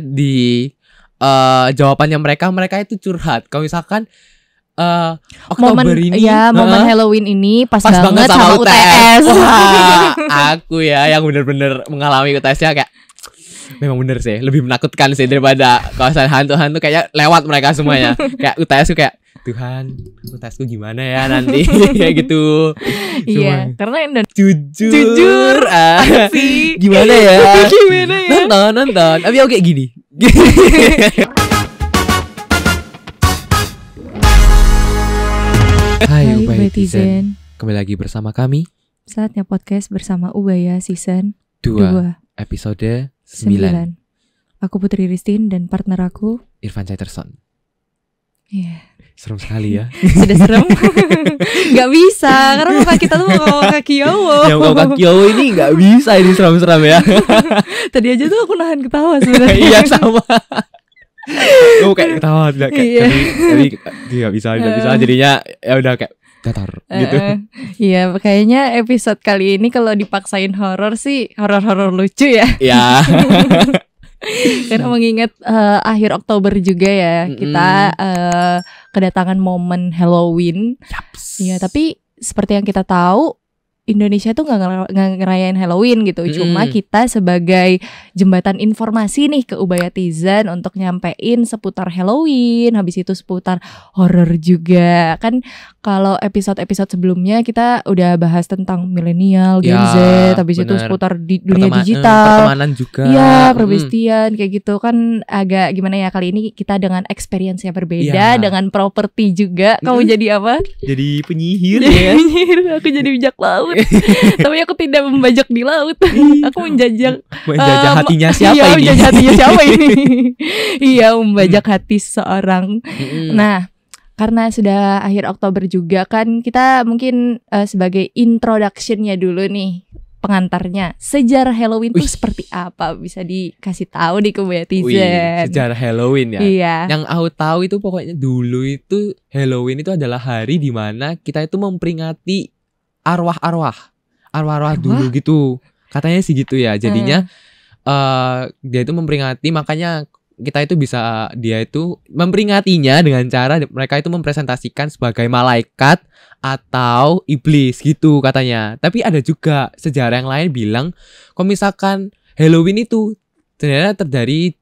di jawabannya mereka itu curhat. Kalau misalkan Oktober ini momen Halloween ini pas banget sama UTS. Wah, aku ya yang bener-bener mengalami UTS-nya kayak memang bener sih, lebih menakutkan sih daripada kawasan hantu-hantu. Kayak lewat mereka semuanya. Kayak UTS tuh kayak, Tuhan, UTS-ku gimana ya nanti. Kayak gitu. Iya, karena jujur sih. Gimana ya? Gimana ya? Nonton. Tapi aku kayak gini. Hai Ubayatizen, kembali lagi bersama kami. Saatnya podcast bersama Ubaya season 2 episode 9. Aku Putri Ristin dan partner aku Irfan Chaiterson. Iya. Serem sekali ya. Sudah serem. Gak bisa, karena muka kita tuh muka Kakiowo. Yang muka Kakiowo ini gak bisa ini serem-serem ya. Tadi aja tuh aku nahan ketawa sebenarnya. Iya sama. Gue kayak ketawa kayak tapi gak bisa jadinya ya udah kayak datar gitu. Iya, kayaknya episode kali ini kalau dipaksain horor sih horor lucu ya. Iya. Karena mengingat akhir Oktober juga ya, kita kedatangan momen Halloween. Iya, tapi seperti yang kita tahu, Indonesia tuh nggak ngerayain Halloween gitu. Cuma kita sebagai jembatan informasi nih ke Ubayatizen untuk nyampein seputar Halloween, habis itu seputar horor juga. Kan kalau episode-episode sebelumnya kita udah bahas tentang milenial, Gen Z, habis itu seputar di dunia digital, pertemanan juga. Iya, perbestian kayak gitu kan agak gimana ya, kali ini kita dengan experience yang berbeda, dengan properti juga. Kamu jadi apa? Jadi penyihir ya. Aku jadi bijak laut. Tapi aku tidak membajak di laut. Aku menjajah hatinya siapa ini? Menjajah hatinya siapa ini? Iya, membajak hati seseorang. Nah, karena sudah akhir Oktober juga kan, kita mungkin sebagai introduction-nya dulu nih, pengantarnya. Sejarah Halloween itu seperti apa? Bisa dikasih tahu di Ubayatizen. Sejarah Halloween ya. Iya. Yang aku tahu itu pokoknya dulu itu Halloween itu adalah hari di mana kita itu memperingati arwah dulu gitu. Katanya sih gitu ya. Jadinya dia itu memperingati, makanya kita itu bisa, dia itu memperingatinya dengan cara mereka itu mempresentasikan sebagai malaikat atau iblis gitu katanya. Tapi ada juga sejarah yang lain bilang kalau misalkan Halloween itu ternyata terdiri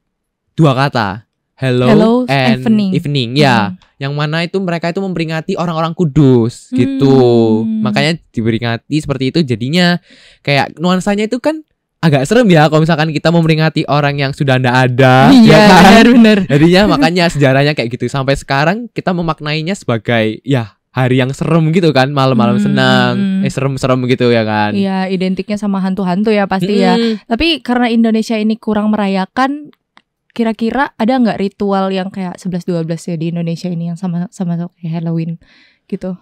2 kata. Hello and evening. Ya, yang mana itu mereka itu memperingati orang-orang kudus gitu. Makanya diperingati seperti itu. Jadinya kayak nuansanya itu kan agak serem ya kalau misalkan kita memperingati orang yang sudah ndak ada. Iya, ya kan? benar. Jadinya makanya sejarahnya kayak gitu. Sampai sekarang kita memaknainya sebagai ya hari yang serem gitu kan, malam-malam senang, serem-serem gitu ya kan. Iya, identiknya sama hantu-hantu ya pasti ya. Tapi karena Indonesia ini kurang merayakan, kira-kira ada nggak ritual yang kayak 11-12 ya di Indonesia ini yang sama kayak Halloween gitu?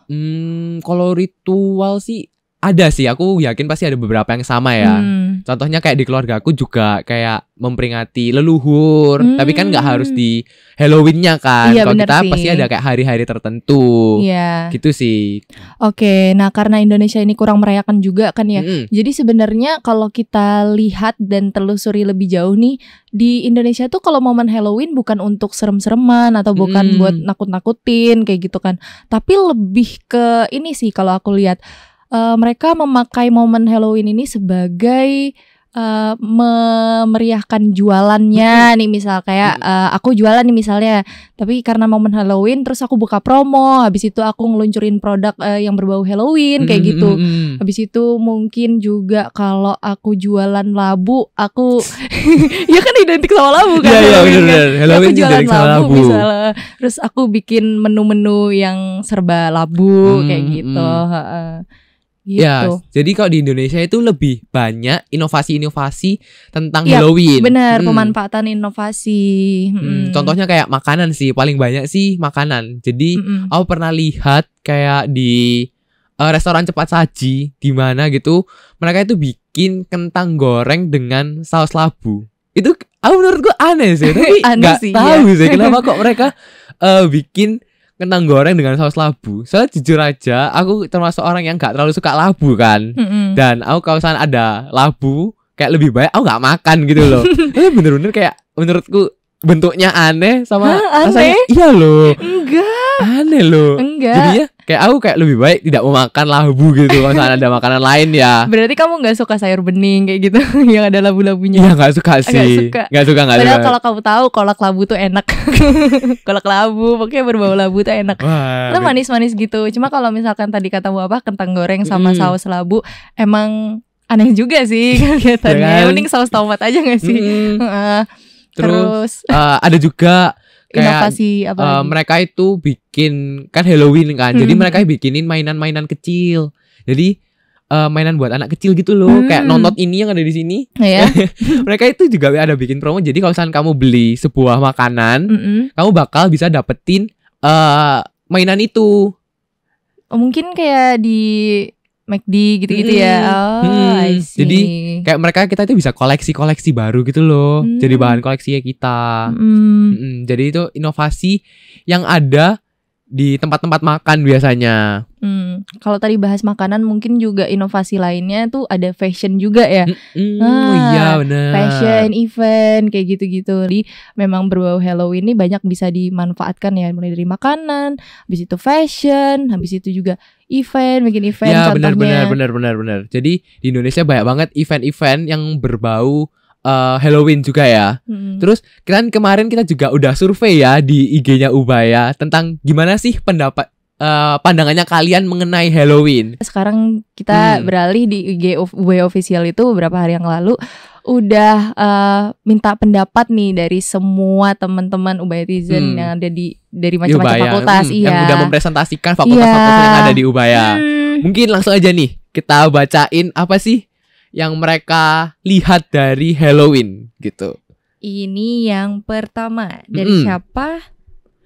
Kalau ritual sih ada sih, aku yakin pasti ada beberapa yang sama ya. Contohnya kayak di keluarga aku juga kayak memperingati leluhur, tapi kan nggak harus di Halloween-nya kan. Iya, kalau kita sih. pasti ada kayak hari-hari tertentu. Iya. Gitu sih. Oke, nah karena Indonesia ini kurang merayakan juga kan ya. Jadi sebenarnya kalau kita lihat dan telusuri lebih jauh nih, di Indonesia tuh kalau momen Halloween bukan untuk serem-sereman atau bukan buat nakut-nakutin kayak gitu kan. Tapi lebih ke ini sih kalau aku lihat. Mereka memakai momen Halloween ini sebagai memeriahkan jualannya nih, misal kayak aku jualan nih misalnya, tapi karena momen Halloween terus aku buka promo, habis itu aku ngeluncurin produk yang berbau Halloween kayak gitu. Habis itu mungkin juga kalau aku jualan labu, aku ya kan identik sama labu kan. Iya benar. Halloween aku jualan identik sama labu misalnya, terus aku bikin menu-menu yang serba labu kayak gitu. Gitu. Ya, jadi kalau di Indonesia itu lebih banyak inovasi-inovasi tentang Halloween. Benar, pemanfaatan inovasi. Contohnya kayak makanan sih, paling banyak sih makanan. Jadi aku pernah lihat kayak di restoran cepat saji di mana gitu, mereka itu bikin kentang goreng dengan saus labu. Itu menurut gue aneh sih, tapi nggak tahu sih kenapa kok mereka bikin kentang goreng dengan saus labu. Soalnya jujur aja, aku termasuk orang yang gak terlalu suka labu kan. Dan aku kalau misalnya ada labu, kayak lebih baik aku gak makan gitu loh. Bener-bener kayak menurutku bentuknya aneh sama Hah, rasanya. aneh? Iya loh. Enggak. Aneh loh. Enggak. Jadinya kayak aku kayak lebih baik tidak mau makan labu gitu. Kalau misalnya ada makanan lain ya. Berarti kamu nggak suka sayur bening kayak gitu yang ada labu-labunya? Iya nggak suka sih. Nggak suka. Nggak suka. Padahal kalau kamu tahu kolak labu tuh enak. Kolak labu, pokoknya berbau labu tuh enak. Wah, Itu manis-manis gitu. Cuma kalau misalkan tadi katamu apa kentang goreng sama saus labu, emang aneh juga sih kelihatannya. Ya kan? Mending saus tomat aja nggak sih? Heeh. Terus ada juga kayak inovasi apa lagi? mereka itu bikin kan Halloween kan. Jadi mereka bikinin mainan-mainan kecil. Jadi mainan buat anak kecil gitu loh. Kayak nonton ini yang ada di sini. Ya. Mereka itu juga ada bikin promo. Jadi kalau misalnya kamu beli sebuah makanan, kamu bakal bisa dapetin mainan itu. Mungkin kayak di McD gitu-gitu ya. Oh, I see. Jadi kayak kita itu bisa koleksi-koleksi baru gitu loh. Jadi bahan koleksinya kita. Jadi itu inovasi yang ada di tempat-tempat makan biasanya. Kalau tadi bahas makanan, mungkin juga inovasi lainnya tuh ada fashion juga ya. Oh iya benar. Fashion, event kayak gitu-gitu. Jadi memang berbau Halloween ini banyak bisa dimanfaatkan ya, mulai dari makanan, habis itu fashion, habis itu juga event, bikin event ya, contohnya. benar. Jadi di Indonesia banyak banget event-event yang berbau Halloween juga ya. Terus kan kemarin kita juga udah survei ya di IG-nya Ubaya tentang gimana sih pandangannya kalian mengenai Halloween. Sekarang kita beralih di IG Ubaya Official itu beberapa hari yang lalu udah minta pendapat nih dari semua teman-teman Ubayatizen yang ada dari macam-macam fakultas. Yang udah mempresentasikan fakultas-fakultas yang ada di Ubaya. Mungkin langsung aja nih kita bacain apa sih yang mereka lihat dari Halloween gitu. Ini yang pertama dari siapa?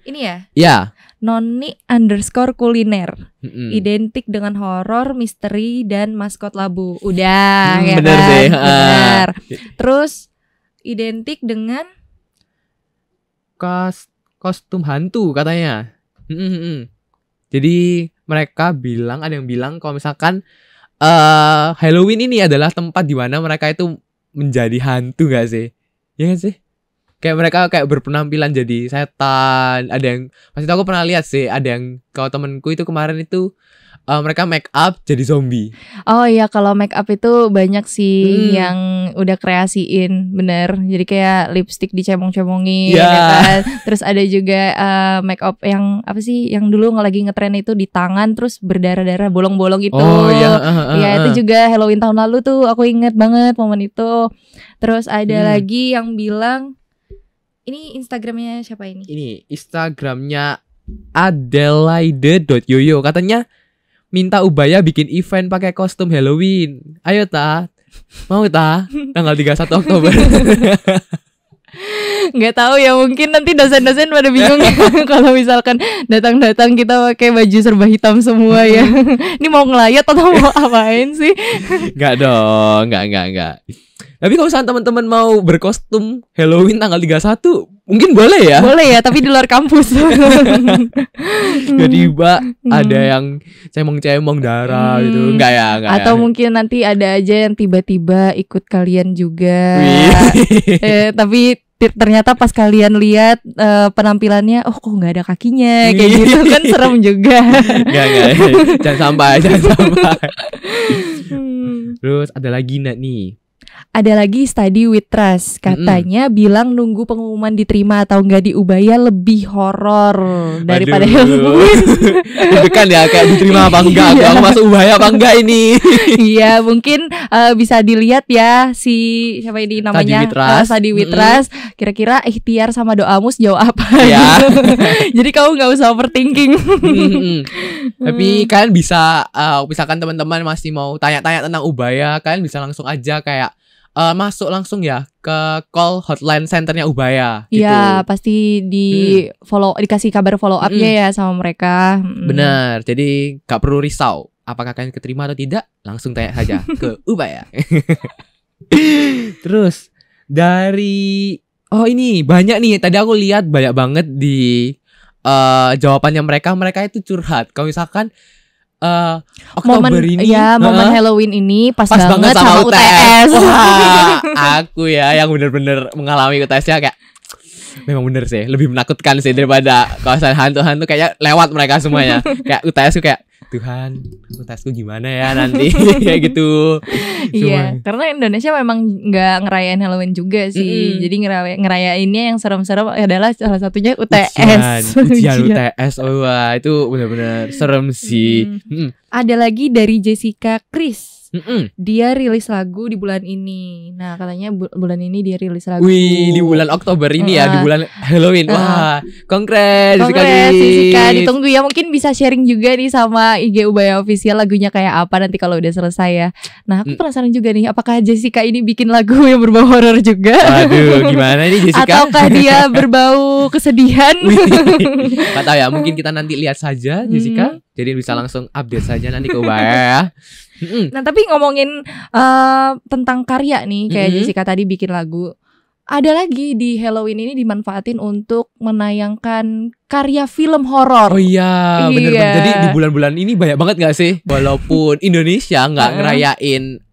Ini ya? Ya. Noni_kuliner. Identik dengan horor, misteri, dan maskot labu. Udah ya bener kan? sih. Bener. Terus identik dengan kostum hantu katanya. Jadi mereka bilang, ada yang bilang kalau misalkan Halloween ini adalah tempat di mana mereka itu menjadi hantu gak sih? Ya gak sih? Kayak mereka kayak berpenampilan jadi setan. Ada yang pasti aku pernah lihat sih. Ada yang kalau temenku itu kemarin itu mereka make up jadi zombie. Oh iya, kalau make up itu banyak sih yang udah kreasiin, bener. Jadi kayak lipstick dicemong-cemongin, ya kan. Terus ada juga make up yang apa sih? Yang dulu lagi ngetren itu di tangan terus berdarah-darah, bolong-bolong itu. Oh iya. Ya itu juga Halloween tahun lalu tuh, aku inget banget momen itu. Terus ada lagi yang bilang, ini Instagramnya siapa ini? Ini Instagramnya Adelaide.yoyo. Katanya minta Ubaya bikin event pakai kostum Halloween. Ayo ta, mau ta? Tanggal 31 Oktober. Nggak tahu ya, mungkin nanti dosen-dosen pada bingung kalau misalkan datang-datang kita pakai baju serba hitam semua ya. Ini mau ngelayat atau mau apain sih? Nggak dong, nggak. Tapi kalau misalnya teman-teman mau berkostum Halloween tanggal 31, mungkin boleh ya? Boleh ya, tapi di luar kampus. Jadi ada yang cemong-cemong darah gitu. Enggak ya, Atau mungkin nanti ada aja yang tiba-tiba ikut kalian juga. Tapi ternyata pas kalian lihat penampilannya, oh kok nggak ada kakinya, kayak gitu kan serem juga. Nggak. Jangan sampai. Terus ada lagi nih. Ada lagi Study with Trust. Katanya bilang nunggu pengumuman diterima atau enggak di Ubaya lebih horor daripada Halloween. Bukan ya, kayak diterima apa enggak, aku masuk Ubaya apa enggak ini. Iya, mungkin bisa dilihat ya si siapa ini namanya, Study with Trust. Kira-kira ikhtiar sama doamu sejauh apa ya. Jadi kamu nggak usah overthinking. Tapi kalian bisa misalkan teman-teman masih mau tanya-tanya tentang Ubaya, kalian bisa langsung aja kayak masuk langsung ya ke call hotline centernya Ubaya gitu. Iya, pasti dikasih kabar follow up-nya ya sama mereka. Benar. Jadi gak perlu risau apakah kalian keterima atau tidak, langsung tanya saja ke Ubaya. Terus dari ini banyak nih. Tadi aku lihat banyak banget di jawabannya mereka itu curhat. Kalau misalkan Oktober momen ini momen Halloween ini pas banget banget sama sama UTS. Wah, aku ya yang bener-bener mengalami UTS-nya kayak memang bener sih, lebih menakutkan sih daripada kawasan hantu-hantu, kayak lewat mereka semuanya. Kayak UTS tuh kayak Tuhan, UTS-ku gimana ya nanti kayak gitu. Iya, karena Indonesia memang nggak ngerayain Halloween juga sih. Jadi ngerayainnya yang serem-serem adalah salah satunya UTS. Ujian UTS. Oh, wah, itu benar-benar serem sih. Ada lagi dari Jessica Chris. Dia rilis lagu di bulan ini. Nah, katanya bulan ini dia rilis lagu. Wih, di bulan Oktober ini ya, di bulan Halloween. Wah, congrats Jessica. Ditunggu ya, mungkin bisa sharing juga nih sama IG Ubaya Official lagunya kayak apa nanti kalau udah selesai ya. Nah, aku penasaran juga nih, apakah Jessica ini bikin lagu yang berbau horor juga? Waduh, gimana nih Jessica? Ataukah dia berbau kesedihan? Gak tahu ya, mungkin kita nanti lihat saja Jessica. Jadi bisa langsung update saja nanti ke Ubaya ya. Nah, tapi ngomongin tentang karya nih, kayak Jessica tadi bikin lagu. Ada lagi di Halloween ini dimanfaatin untuk menayangkan karya film horor. Oh iya, bener-bener. Jadi di bulan-bulan ini banyak banget gak sih? Walaupun Indonesia gak ngerayain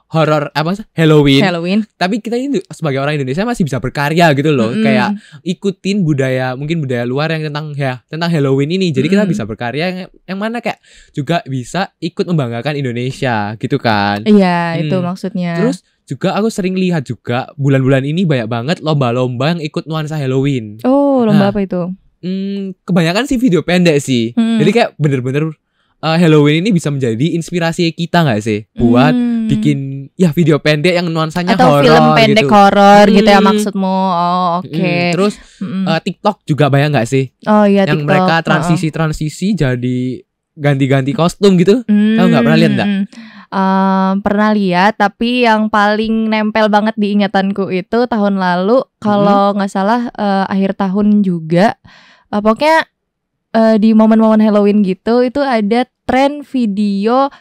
horor Halloween, tapi kita ini sebagai orang Indonesia masih bisa berkarya gitu loh. Kayak ikutin budaya, mungkin budaya luar yang tentang Halloween ini. Jadi kita bisa berkarya yang mana kayak juga bisa ikut membanggakan Indonesia gitu kan. Iya, itu maksudnya. Terus juga aku sering lihat juga bulan-bulan ini banyak banget lomba-lomba yang ikut nuansa Halloween. Oh, lomba apa itu? Kebanyakan sih video pendek sih. Jadi kayak bener-bener Halloween ini bisa menjadi inspirasi kita gak sih buat bikin video pendek yang nuansanya atau horor film pendek gitu. Horor gitu ya maksudmu. Oh, oke. Terus TikTok juga banyak gak sih? Oh iya, yang TikTok. mereka transisi jadi ganti-ganti kostum gitu. Tahu gak, pernah lihat gak? Pernah lihat, tapi yang paling nempel banget di ingatanku itu tahun lalu, kalau nggak salah akhir tahun juga. Pokoknya di momen-momen Halloween gitu, itu ada tren video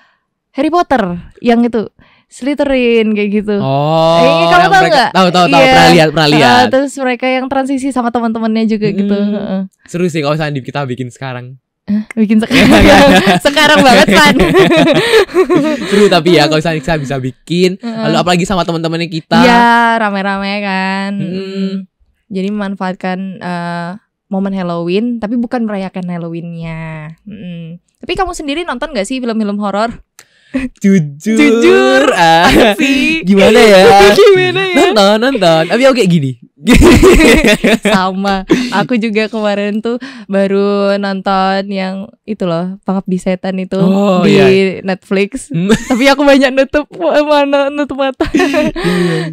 Harry Potter yang itu Slytherin kayak gitu. Oh, kamu tahu nggak? Tahu, pernah lihat. Terus mereka yang transisi sama teman-temannya juga gitu. Seru sih kalau misalnya kita bikin sekarang. Bikin sekarang banget kan. Seru tapi ya kalau misalnya kita bisa bikin, lalu apalagi sama teman-temannya kita. Ya, rame-rame kan. Jadi memanfaatkan momen Halloween, tapi bukan merayakan Halloweennya. Tapi kamu sendiri nonton gak sih film-film horor? Jujur sih. Gimana ya? Nonton. Tapi aku kayak gini. Sama. Aku juga kemarin tuh baru nonton yang itu loh, Pengabdi Setan itu di Netflix. Tapi aku banyak nutup mata.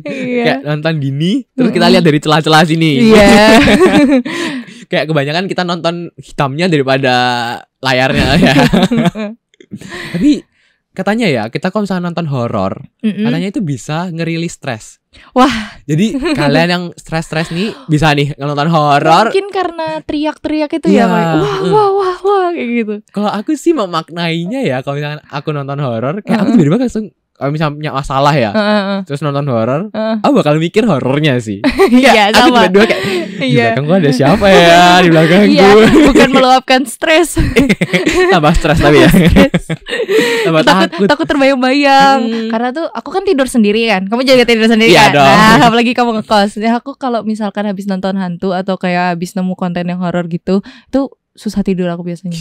Kayak nonton gini, terus kita lihat dari celah-celah sini. Iya. Kayak kebanyakan kita nonton hitamnya daripada layarnya ya. Tapi katanya ya, kita kalau misalnya nonton horor, katanya itu bisa ngerilis stres. Wah. Jadi kalian yang stres nih bisa nih nonton horor. Mungkin karena teriak-teriak itu ya. Wah kayak gitu. Kalau aku sih memaknainya ya, kalau misalnya aku nonton horor, kayak aku tiba-tiba langsung kalau misalnya punya masalah ya, terus nonton horor, aku bakal mikir horornya sih. Iya, sama. Aku tiba-tiba kayak di belakang gue ada siapa ya di belakang gue. Iya, bukan meluapkan stres. Tambah stres tapi ya. Tambah takut terbayang-bayang. Karena tuh aku kan tidur sendiri kan. Kamu juga tidur sendiri kan. Dong. Nah, apalagi kamu ngekos. Ya aku kalau misalkan habis nonton hantu atau kayak habis nemu konten yang horor gitu, itu susah tidur aku biasanya.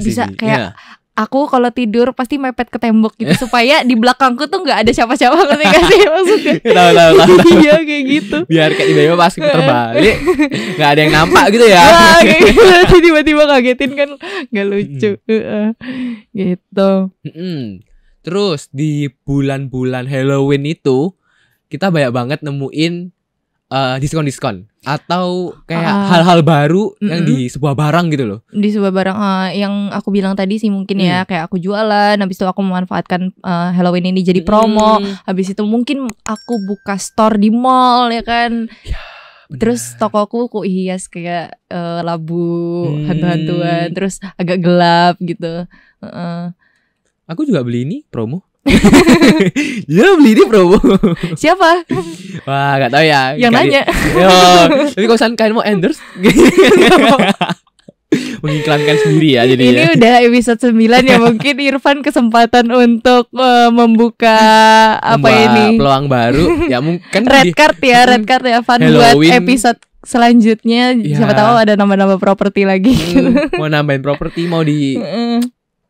Bisa kayak aku kalau tidur pasti mepet ke tembok gitu supaya di belakangku tuh nggak ada siapa-siapa, ngerti gak sih maksudnya? Tahu. Iya kayak gitu. Biar kayak tiba-tiba pas terbalik nggak ada yang nampak gitu ya. Wah, kayak gitu. Tiba-tiba ngagetin kan nggak lucu. Gitu. Terus di bulan-bulan Halloween itu kita banyak banget nemuin diskon-diskon atau kayak hal-hal baru yang di sebuah barang gitu loh. Di sebuah barang yang aku bilang tadi sih mungkin ya, kayak aku jualan, habis itu aku memanfaatkan Halloween ini jadi promo, habis itu mungkin aku buka store di mall ya kan. Ya, terus tokoku aku hias kayak labu hantu-hantuan, terus agak gelap gitu. Aku juga beli ini promo. Ya beli ini promo. Siapa? Wah gak tahu ya. Yang nanya. Tapi kalau misalkan kalian mau endorse, mengiklankan sendiri ya jadi. Ini udah episode 9 ya, mungkin Irfan kesempatan untuk membuka apa ini? Peluang baru. Ya mungkin red card ya Van buat episode selanjutnya. Ya. Siapa tahu ada nama-nama properti lagi. Mau nambahin properti, mau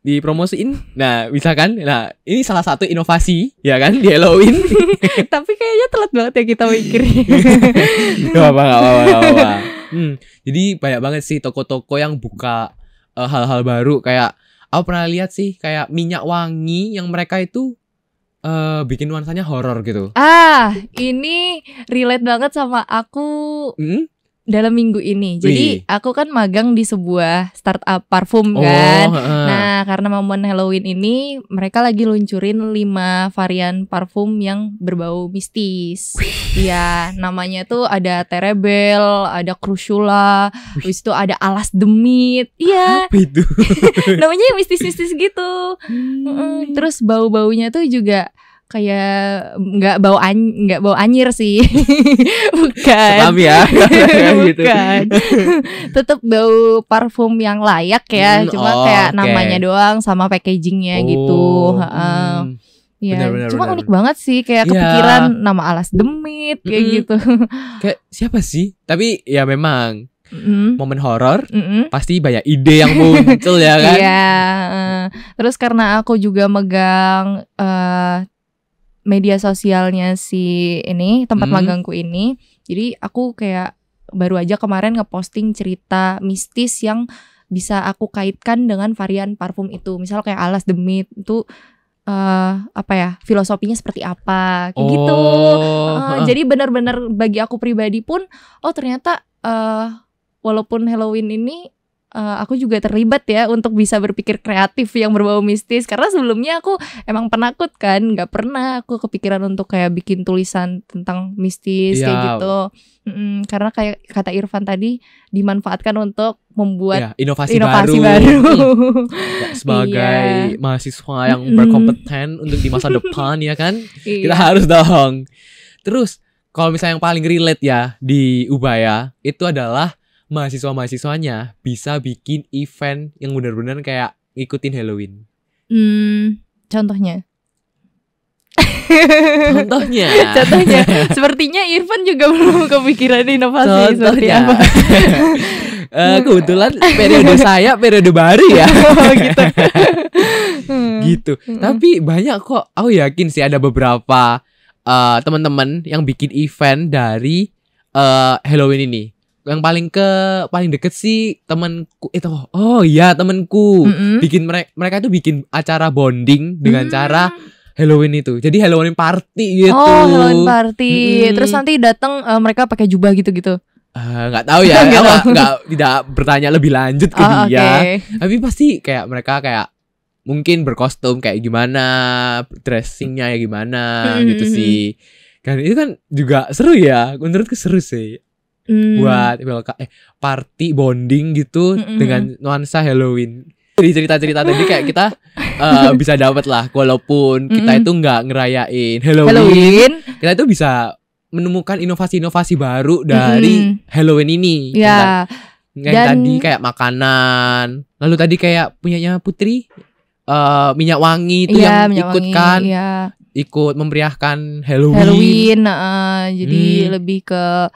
dipromosiin. Nah, bisa kan? Nah, ini salah satu inovasi ya kan di Halloween. Tapi kayaknya telat banget ya kita mikir. Gak apa-apa. Jadi banyak banget sih toko-toko yang buka hal-hal baru. Kayak aku pernah lihat sih kayak minyak wangi yang mereka itu bikin nuansanya horor gitu. Ini relate banget sama aku. Dalam minggu ini. Jadi aku kan magang di sebuah startup parfum kan. Nah, karena momen Halloween ini mereka lagi luncurin 5 varian parfum yang berbau mistis. Iya, namanya tuh ada Terebel, ada Crushula, habis itu ada Alas Demit. Iya. Apa itu? Namanya mistis-mistis gitu. Terus bau-baunya tuh juga kayak nggak bau anyir sih. Bukan. Tapi ya. Gitu. Bukan. Tetap bau parfum yang layak ya. Cuma kayak namanya doang sama packagingnya gitu. Ya, cuma unik banget sih kayak kepikiran nama Alas Demit kayak gitu. Kayak siapa sih? Tapi ya memang momen horor pasti banyak ide yang muncul ya kan. Iya. Terus karena aku juga megang media sosialnya si ini tempat magangku ini, jadi aku kayak baru aja kemarin ngeposting cerita mistis yang bisa aku kaitkan dengan varian parfum itu. Misal kayak Alas Demit itu apa ya, filosofinya seperti apa kayak gitu. Jadi benar-benar bagi aku pribadi pun ternyata walaupun Halloween ini aku juga terlibat ya untuk bisa berpikir kreatif yang berbau mistis. Karena sebelumnya aku emang penakut kan, nggak pernah aku kepikiran untuk kayak bikin tulisan tentang mistis kayak gitu. Karena kayak kata Irfan tadi, dimanfaatkan untuk membuat inovasi baru. Ya, sebagai mahasiswa yang berkompeten untuk di masa depan ya kan, kita harus dong. Terus kalau misalnya yang paling relate ya di Ubaya itu adalah mahasiswa-mahasiswanya bisa bikin event yang benar-benar kayak ngikutin Halloween. Contohnya. Contohnya. Sepertinya Irfan juga belum kepikiran inovasi seperti apa. Kebetulan periode saya periode baru ya. Gitu. Gitu. Tapi banyak kok. Aku yakin sih ada beberapa teman-teman yang bikin event dari Halloween ini. Yang paling deket sih temanku itu. Temanku bikin mereka itu bikin acara bonding dengan cara Halloween itu. Jadi Halloween party gitu. Halloween party. Terus nanti datang mereka pakai jubah gitu-gitu. Nggak tahu ya. Tidak bertanya lebih lanjut ke dia. Tapi pasti kayak mereka kayak mungkin berkostum kayak gimana, dressingnya ya gimana gitu sih. Kan itu kan juga seru ya. Menurutku seru sih. Buat party bonding gitu dengan nuansa Halloween. Dari cerita-cerita tadi kayak kita bisa dapat lah, walaupun kita itu nggak ngerayain Halloween, kita itu bisa menemukan inovasi-inovasi baru dari Halloween ini. Ya. Dan tadi kayak makanan, lalu tadi kayak punyanya Putri minyak wangi itu yang ikut wangi, kan, ikut memeriahkan Halloween. Jadi lebih ke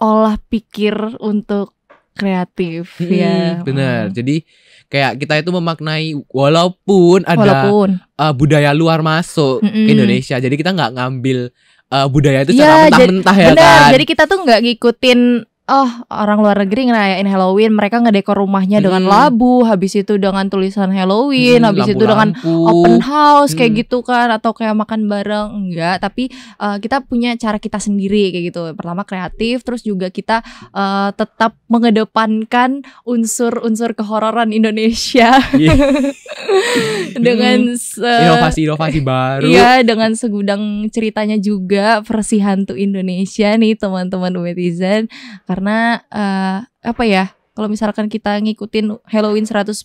olah pikir untuk kreatif ya. Bener. Jadi kayak kita itu memaknai walaupun ada budaya luar masuk ke Indonesia. Jadi kita nggak ngambil budaya itu secara mentah-mentah ya kan. Jadi kita tuh nggak ngikutin orang luar negeri ngerayain Halloween, mereka ngedekor rumahnya dengan labu, habis itu dengan tulisan Halloween, habis itu dengan open house kayak gitu kan, atau kayak makan bareng. Enggak, tapi kita punya cara kita sendiri kayak gitu. Pertama kreatif, terus juga kita tetap mengedepankan unsur-unsur kehororan Indonesia dengan inovasi-inovasi baru. Iya, dengan segudang ceritanya juga versi hantu Indonesia nih teman-teman netizen. Karena kalau misalkan kita ngikutin Halloween 100%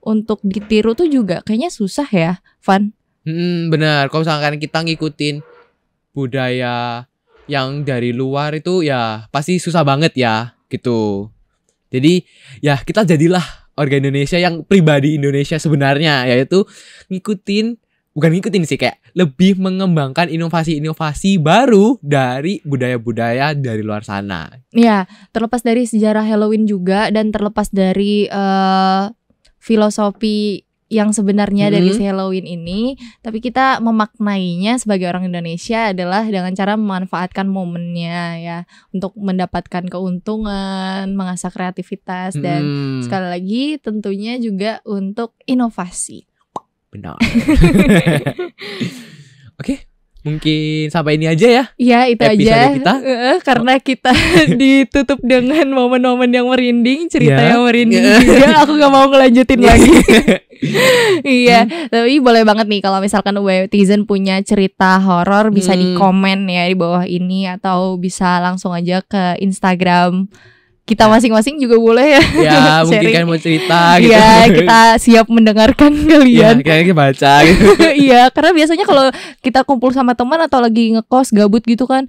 untuk ditiru tuh juga kayaknya susah ya, Van. Benar. Kalau misalkan kita ngikutin budaya yang dari luar itu ya pasti susah banget ya gitu. Jadi ya kita jadilah warga Indonesia yang pribadi Indonesia sebenarnya, yaitu bukan ngikutin sih, kayak lebih mengembangkan inovasi-inovasi baru dari budaya-budaya dari luar sana. Ya, terlepas dari sejarah Halloween juga dan terlepas dari filosofi yang sebenarnya dari si Halloween ini, tapi kita memaknainya sebagai orang Indonesia adalah dengan cara memanfaatkan momennya ya, untuk mendapatkan keuntungan, mengasah kreativitas dan sekali lagi tentunya juga untuk inovasi. Benar. Oke, mungkin sampai ini aja ya. Iya, itu episode aja kita. Karena kita ditutup dengan momen-momen yang merinding, cerita yang merinding juga. Aku gak mau ngelanjutin lagi. Iya, tapi boleh banget nih kalau misalkan Wetizen punya cerita horor bisa di komen ya di bawah ini, atau bisa langsung aja ke Instagram kita masing-masing juga boleh ya. Ya, mungkin kan mau cerita gitu. Iya, kita siap mendengarkan kalian. Ya, kayaknya baca gitu. Iya, karena biasanya kalau kita kumpul sama teman atau lagi ngekos gabut gitu kan,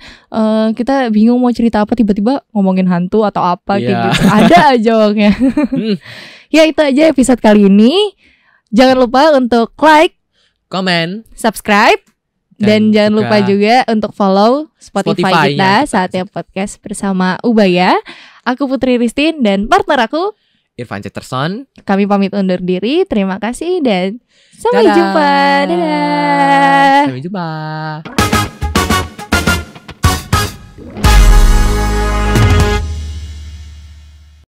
kita bingung mau cerita apa, tiba-tiba ngomongin hantu atau apa kayak gitu. Ada aja orangnya. Ya, itu aja episode kali ini. Jangan lupa untuk like, komen, subscribe, dan jangan lupa juga untuk follow Spotify kita Saatnya Podcast bersama Ubaya. Aku Putri Ristin dan partner aku Irfan Cetterson. Kami pamit undur diri. Terima kasih dan sampai Dadah. jumpa. Dadah. Sampai jumpa.